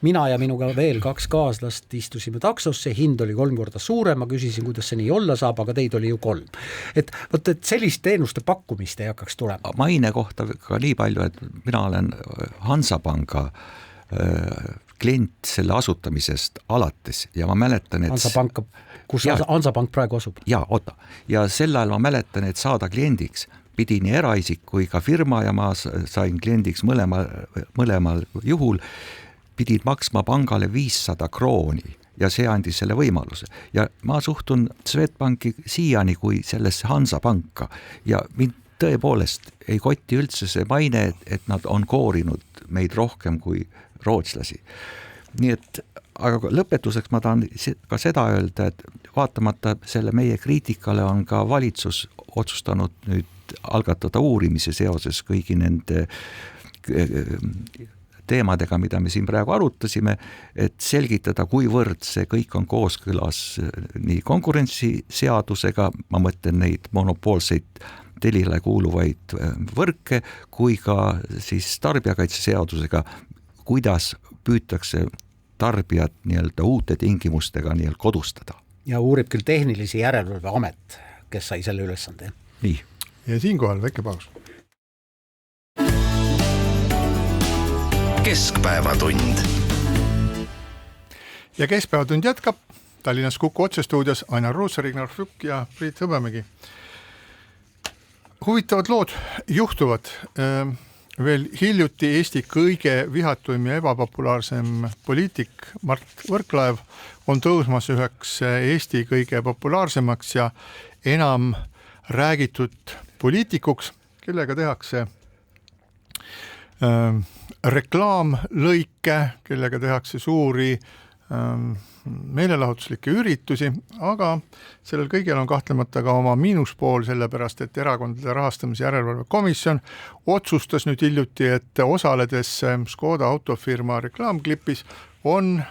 mina ja minuga veel 2 kaaslast istusime taksosse, hind oli 3 korda suurem, ma küsisin, kuidas see nii olla saab, aga teid oli ju 3. Et sellist teenuste pakkumist ei hakkaks tulema. Maine kohta ka nii palju, et mina olen Hansapanga klient selle asutamisest alates ja ma mäletan, et kus Hansapank praegu asub? Ja sel ajal ma mäletan, et saada kliendiks pidi nii eraisik kui ka firma ja ma sain kliendiks mõlemal juhul, pidid maksma pangale 500 krooni ja see andis selle võimaluse. Ja ma suhtun Swedbanki siiani kui sellesse Hansapanka ja mind tõepoolest ei kotti üldse see maine, et nad on koorinud meid rohkem kui rootslasi. Nii et, aga lõpetuseks ma tahan ka seda öelda, et vaatamata selle meie kriitikale on ka valitsus otsustanud nüüd algatada uurimise seoses kõigi nende teemadega, mida me siin praegu arutasime, et selgitada, kuivõrd see kõik on kooskõlas nii konkurentsiseadusega, ma mõtlen neid monopoolseid Telile kuuluvaid võrke, kui ka siis tarbijakaitseseadusega, kuidas püütakse tarbijat nii-öelda uute tingimustega nii-öelda kodustada. Ja uurib küll tehnilisi järelevalve amet, kes sai selle ülesande. Nii. Ja siinkohal väike paus. Keskpäevatund. Ja Keskpäevatund jätkab. Tallinnas Kuku otsestuudios Ainar Ruussaar, Ignar Fjuk ja Priit Hõbemägi. Huvitavad lood juhtuvad. Veel hiljuti Eesti kõige vihatuim ja ebapopulaarsem poliitik Mart Võrklaev on tõusmas üheks Eesti kõige populaarsemaks ja enam räägitud poliitikuks, kellega tehakse reklaamlõike, kellega tehakse suuri meelelahutuslikke üritusi, aga sellel kõigel on kahtlemata ka oma miinuspool, sellepärast et Erakondade Rahastamise Järelevalve Komisjon otsustas nüüd hiljuti, et osaledes Škoda autofirma reklaamklipis on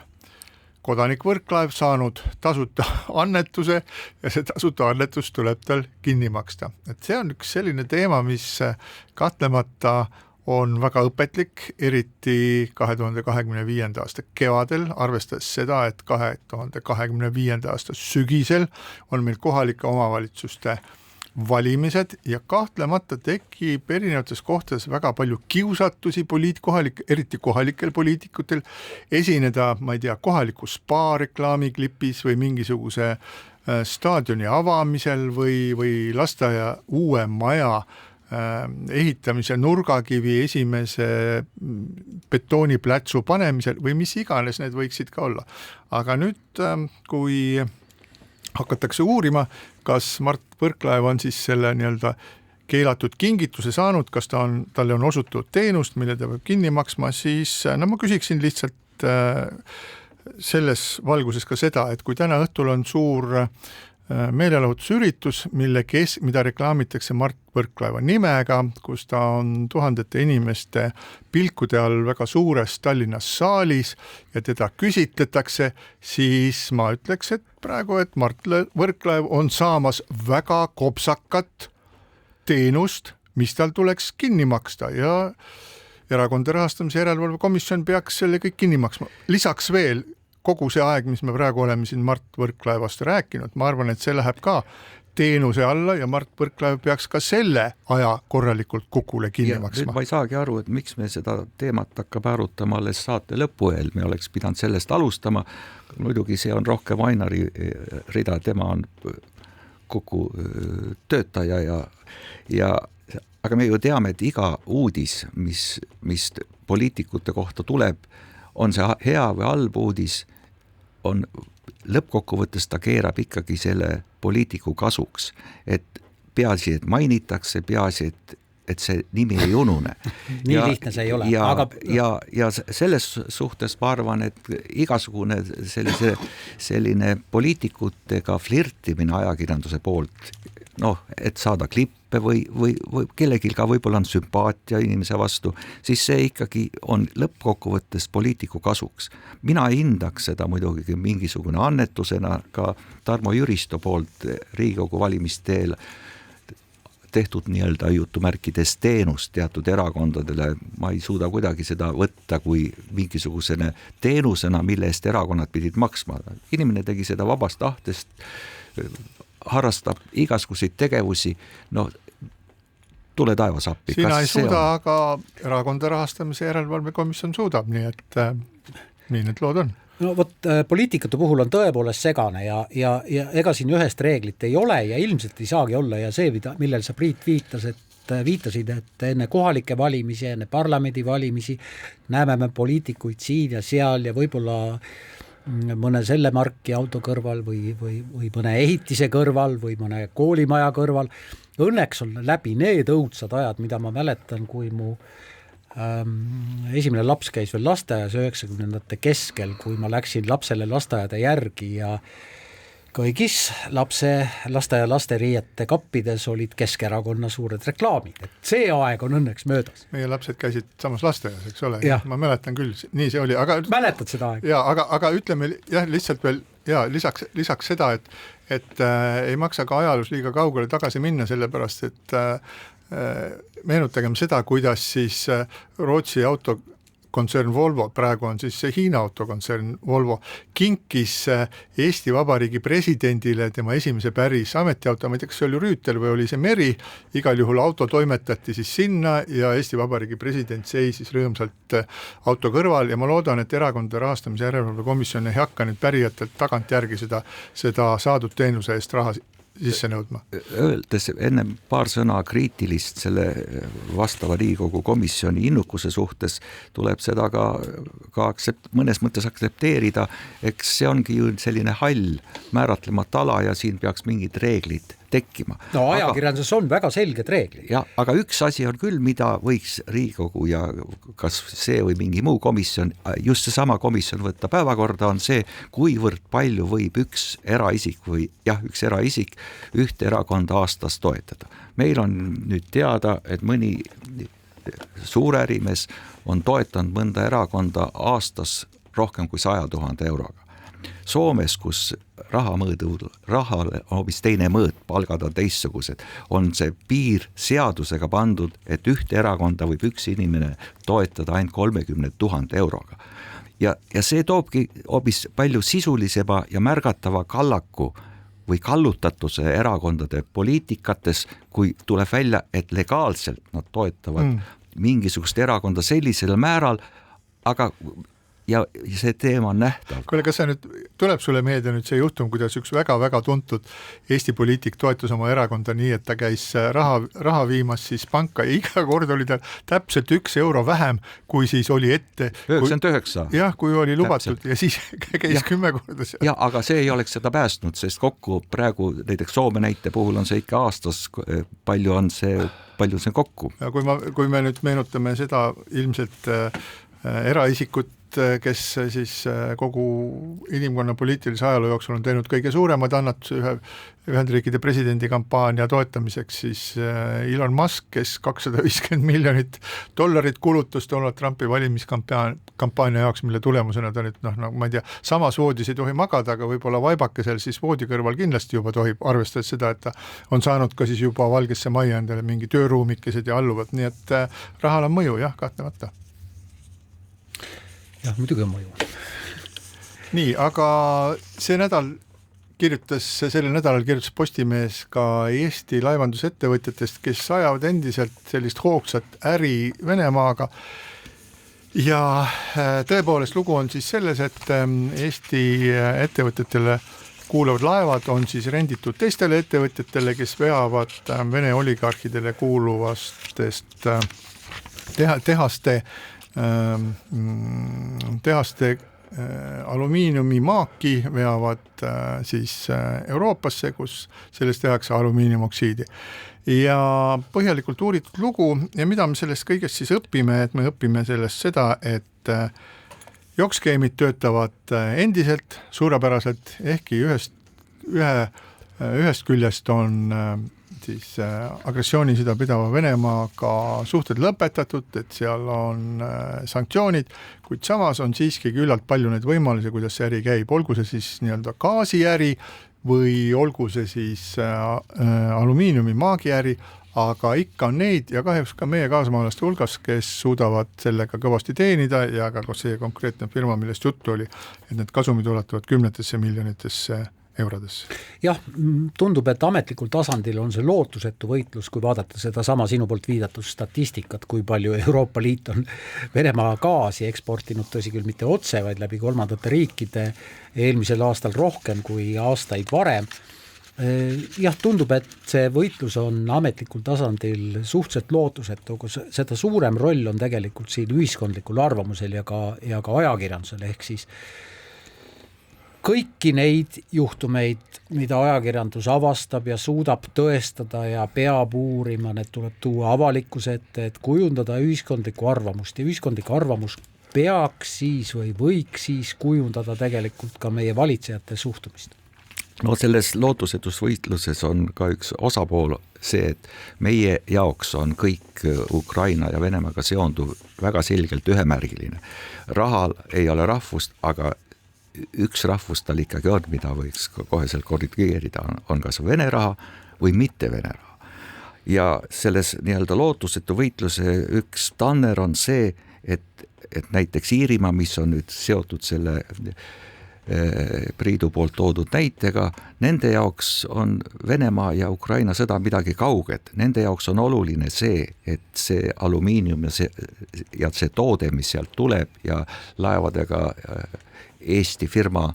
kodanik Võrklaev saanud tasuta annetuse ja see tasuta annetus tuleb tal kinni maksta. Et see on üks selline teema, mis kahtlemata on väga õpetlik, eriti 2025. aasta kevadel, arvestades seda, et 2025. aasta sügisel on meil kohalike omavalitsuste valimised ja kahtlemata tekib erinevates kohtades väga palju kiusatusi eriti kohalikel poliitikutel esineda, ma ei tea, kohaliku spa reklaamiklipis või mingisuguse staadioni avamisel või lasteaia uue maja ehitamise nurgakivi esimese betooniplätsu panemisel või mis iganes need võiksid ka olla. Aga nüüd, kui hakatakse uurima, kas Mart Võrklaev on siis selle nii-öelda keelatud kingituse saanud, kas talle on osutunud teenust, mille ta peab kinni maksma, siis ma küsiksin lihtsalt selles valguses ka seda, et kui täna õhtul on suur meelelahutusüritus, mida reklaamitakse Mart Võrklaeva nimega, kus ta on tuhandete inimeste pilkude all väga suures Tallinnas saalis ja teda küsitletakse, siis ma ütleks, et praegu, et Mart Võrklaev on saamas väga kopsakat teenust, mis tal tuleks kinni maksta ja Erakondade Rahastamise Järelevalve Komisjon peaks selle kõik kinni maksma. Lisaks veel kogu see aeg, mis me praegu oleme siin Mart Võrklaevast rääkinud, ma arvan, et see läheb ka teenuse alla ja Mart Võrklaev peaks ka selle aja korralikult Kukule kinni maksma. Ma ei saagi aru, et miks me seda teemat hakkab arutama alles saate lõpu eel, me oleks pidanud sellest alustama, muidugi see on rohkem Ainari rida, tema on Kuku töötaja aga me ju teame, et iga uudis, mis poliitikute kohta tuleb, on see hea või halb uudis, on lõppkokkuvõttes ta keerab ikkagi selle poliitiku kasuks, et peaasi, et mainitakse, peaasi, et see nimi ei unune. Nii lihtne see ei ole. Ja selles suhtes ma arvan, et igasugune selline poliitikutega flirtimine ajakirjanduse poolt, et saada klippe või kellegil ka võib-olla on sümpaatia inimese vastu, siis see ikkagi on lõppkokkuvõttes poliitiku kasuks. Mina hindaks seda muidugi mingisugune annetusena ka Tarmo Jüristo poolt Riigikogu valimisteel tehtud nii-öelda jutumärkides teenust teatud erakondadele. Ma ei suuda kuidagi seda võtta kui mingisugusene teenusena, mille eest erakonnad pidid maksma. Inimene tegi seda vabast tahtest, harrastab igasuguseid tegevusi, tule taevas appi. Sina ei suuda, aga Erakondade Rahastamise Järelevalve Komisjon suudab, nii et nii need lood on. Poliitikute puhul on tõepoolest segane ja ega siin ühest reeglit ei ole ja ilmselt ei saagi olla ja see, millel sa Priit viitasid, et enne kohalike valimisi, enne parlamendi valimisi näeme me poliitikuid siin ja seal ja võib-olla mõne selle marki auto kõrval või mõne ehitise kõrval või mõne koolimaja kõrval. Õnneks on läbi need õudsad ajad, mida ma mäletan, kui mu esimene laps käis veel lasteaias 90ndate keskel, kui ma läksin lapsele lasteaeda järgi ja kõigis lasteaia lasteriiete kappides olid Keskerakonna suured reklaamid. Et see aeg on õnneks möödas. Meie lapsed käisid samas lasteaias, eks ole? Ma mäletan küll, nii see oli. Mäletad seda aeg? Aga ütleme lihtsalt veel lisaks seda, et ei maksa ka ajalus liiga kaugele tagasi minna, sellepärast, et meenutagem seda, kuidas siis Rootsi autokontsern Volvo, praegu on siis see Hiina autokontsern Volvo, kinkis Eesti Vabariigi presidendile tema esimese päris ametiauto, ma ei tea, kas see oli Rüütel või oli see Meri, igal juhul auto toimetati siis sinna ja Eesti Vabariigi president seisis rõõmsalt auto kõrval ja ma loodan, et Erakondade Rahastamise Järelevalve Komisjon ei hakka nüüd pärijatelt tagantjärgi seda saadud teenuse eest raha sisse nõudma. Öeldes enne paar sõna kriitilist selle vastava Riigikogu komisjoni innukuse suhtes, tuleb seda ka mõnes mõttes aktsepteerida, eks see ongi ju selline hall määratlemata ala ja siin peaks mingid reeglid tekkima. Ajakirjanduses on väga selged reeglid. Aga üks asi on küll, mida võiks Riigikogu ja kas see või mingi muu komisjon, just seesama komisjon võtta päevakorda, on see, kuivõrd palju võib üks eraisik ühte erakonda aastas toetada. Meil on nüüd teada, et mõni suurärimees on toetanud mõnda erakonda aastas rohkem kui 100 000 euroga. Soomes, kus rahale hoopis teine mõõt, palgad on teistsugused, on see piir seadusega pandud, et ühte erakonda võib üks inimene toetada ainult 30 000 euroga. Ja see toobki hoopis palju sisulisema ja märgatava kallaku või kallutatuse erakondade poliitikates, kui tuleb välja, et legaalselt nad toetavad mingisugust erakonda sellisel määral, aga ja see teema on nähtav. Kuule, kas see nüüd tuleb sulle meelde nüüd see juhtum, kuidas üks väga-väga tuntud Eesti poliitik toetus oma erakonda nii, et ta käis raha viimas siis panka ja iga kord oli ta täpselt 1 euro vähem, kui siis oli ette. 99. Jah, kui oli lubatud täpselt. Ja siis käis 10 korda seal. Ja, aga see ei oleks seda päästnud, sest kokku praegu näiteks Soome näite puhul on see ikka aastas, palju on see kokku. Ja kui me nüüd meenutame seda ilmselt eraisikut, kes siis kogu inimkonna poliitilise ajaloo jooksul on teinud kõige suuremad annatusi Ühendriikide presidendi kampaania toetamiseks, siis Elon Musk, kes $250 miljonit kulutus Donald Trumpi valimiskampaania jaoks, mille tulemusena ta nüüd, ma ei tea, samas voodis ei tohi magada, aga võib-olla vaibakesel siis voodi kõrval kindlasti juba tohib, arvestades seda, et ta on saanud ka siis juba Valgesse Majja endale mingi tööruumikesed ja alluvad, nii et rahal on mõju, jah, kahtlemata. Jah, muidugi on mõju. Nii, aga sellel nädalal kirjutas Postimees ka Eesti laevandusettevõtjatest, kes ajavad endiselt sellist hoogsat äri Venemaaga. Ja tõepoolest lugu on siis selles, et Eesti ettevõtjatele kuuluvad laevad on siis renditud teistele ettevõtjatele, kes veavad Vene oligarhidele kuuluvastest tehaste alumiiniumimaaki veavad siis Euroopasse, kus sellest tehakse alumiiniumoksiidi. Ja põhjalikult uuritud lugu ja mida me sellest kõigest siis õpime, et me õpime sellest seda, et jokskeemid töötavad endiselt suurepäraselt, ehkki ühest küljest on siis agressioonisõda pidava Venemaaga suhted lõpetatud, et seal on sanktsioonid, kuid samas on siiski küllalt palju neid võimalusi, kuidas see äri käib, olgu see siis nii-öelda gaasiäri või olgu see siis alumiiniumi maagiäri, aga ikka on neid ja kahjuks ka meie kaasmaalaste hulgas, kes suudavad sellega kõvasti teenida ja ka see konkreetne firma, millest juttu oli, et need kasumid ulatuvad 10 miljonitesse eurodesse. Jah, tundub, et ametlikul tasandil on see lootusetu võitlus, kui vaadata seda sama sinu poolt viidatud statistikat, kui palju Euroopa Liit on Venemaa gaasi eksportinud, tõsi küll mitte otse, vaid läbi kolmandate riikide eelmisel aastal rohkem kui aastaid varem. Jah, tundub, et see võitlus on ametlikul tasandil suhteliselt lootusetu, kus seda suurem roll on tegelikult siin ühiskondlikul arvamusel ja ka ajakirjandusel, ehk siis kõiki neid juhtumeid, mida ajakirjandus avastab ja suudab tõestada ja peab uurima, need tuleb tuua avalikkuse ette, et kujundada ühiskondlikku arvamust ja ühiskondlik arvamus peaks siis või võiks siis kujundada tegelikult ka meie valitsejate suhtumist. No selles lootusetus võitluses on ka üks osapool see, et meie jaoks on kõik Ukraina ja Venemaaga seonduv väga selgelt ühemärgiline. Rahal ei ole rahvust, aga üks rahvus tal ikkagi on, mida võiks koheselt korrigeerida, on kas Vene raha või mitte Vene raha. Ja selles nii-öelda lootusetu võitluse üks tanner on see, et näiteks Iirimaa, mis on nüüd seotud selle Priidu poolt toodud näitega, nende jaoks on Venemaa ja Ukraina sõda midagi kauget. Nende jaoks on oluline see, et see alumiinium ja see toode, mis sealt tuleb ja laevadega Eesti firma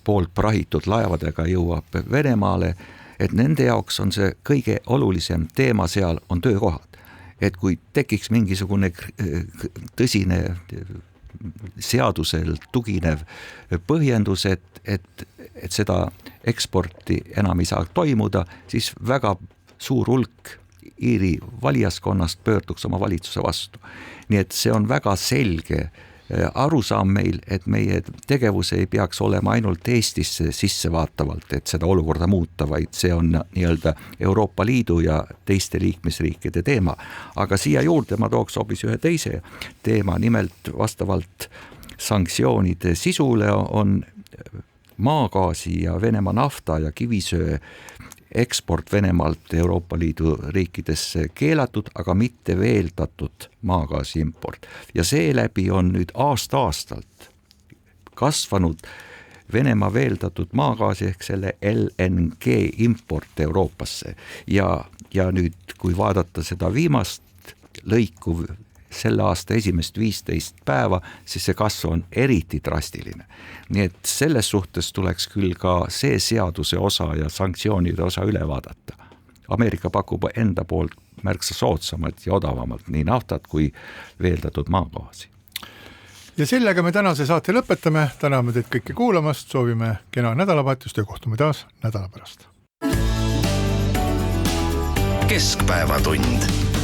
poolt prahitud laevadega jõuab Venemaale, et nende jaoks on see kõige olulisem teema seal on töökohad. Et kui tekiks mingisugune tõsine seadusel tuginev põhjendus, et seda eksporti enam ei saa toimuda, siis väga suur hulk Iiri valijaskonnast pöörduks oma valitsuse vastu. Nii et see on väga selge arusaam meil, et meie tegevus ei peaks olema ainult Eestisse sissevaatavalt, et seda olukorda muuta, vaid see on nii-öelda Euroopa Liidu ja teiste liikmesriikide teema. Aga siia juurde ma tooks hoopis ühe teise teema, nimelt vastavalt sanktsioonide sisule on maagaasi ja Venemaa nafta ja kivisöe eksport Venemaalt Euroopa Liidu riikidesse keelatud, aga mitte veeldatud maagaasi import. Ja seeläbi on nüüd aasta-aastalt kasvanud Venemaa veeldatud maagaasi ehk selle LNG import Euroopasse ja nüüd, kui vaadata seda viimast lõiku selle aasta esimest 15 päeva, siis see kasv on eriti drastiline. Nii et selles suhtes tuleks küll ka see seaduse osa ja sanktsioonide osa üle vaadata. Ameerika pakub enda poolt märksa soodsamalt ja odavamalt nii naftat kui veeldatud maagaasi. Ja sellega me tänase saate lõpetame, täname teid kõike kuulamast, soovime kena nädalavahetust ja kohtume taas nädala pärast. Keskpäevatund.